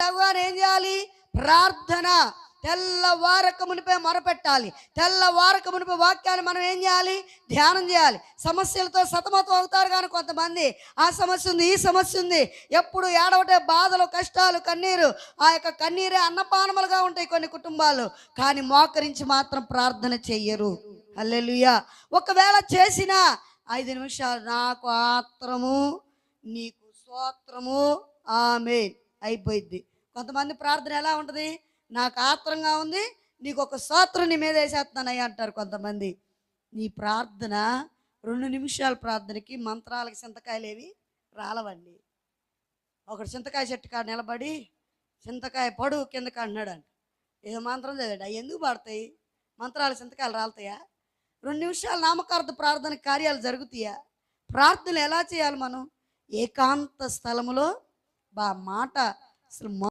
లేవగానే ఏం చేయాలి? ప్రార్థన. తెల్లవారక మునిపే మొరపెట్టాలి. తెల్లవారక మునిపే వాక్యాన్ని మనం ఏం చేయాలి? ధ్యానం చేయాలి. సమస్యలతో సతమతం అవుతారు కానీ కొంతమంది, ఆ సమస్య ఉంది, ఈ సమస్య ఉంది, ఎప్పుడు ఏడవటే, బాధలు, కష్టాలు, కన్నీరు. ఆ యొక్క కన్నీరే అన్నపానములుగా ఉంటాయి కొన్ని కుటుంబాలు. కానీ మోకరించి మాత్రం ప్రార్థన చెయ్యరు. హల్లెలూయా. ఒకవేళ చేసిన 5 నిమిషాలు, నాకు ఆత్రము, నీకు స్తోత్రము, ఆమేన్, అయిపోయింది. కొంతమంది ప్రార్థన ఎలా ఉంటుంది? నాకు ఆత్రంగా ఉంది, నీకు ఒక స్తోత్రం నీ మీద వేసేస్తున్నానయ్యా అంటారు కొంతమంది. నీ ప్రార్థన 2 నిమిషాల ప్రార్థనకి మంత్రాలకి చింతకాయలేవి రాలవండి. ఒకడు చింతకాయ చెట్టు కాడ నిలబడి చింతకాయ పడు కిందకి అంటున్నాడు. ఏదో మంత్రం చదివాడు. అవి ఎందుకు పడతాయి? మంత్రాలు చింతకాయలు రాలుతాయా? 2 నిమిషాలు నామకార్థ ప్రార్థన కార్యాలు జరుగుతాయా? ప్రార్థనలు ఎలా చేయాలి మనం? ఏకాంత స్థలములో మాట అసలు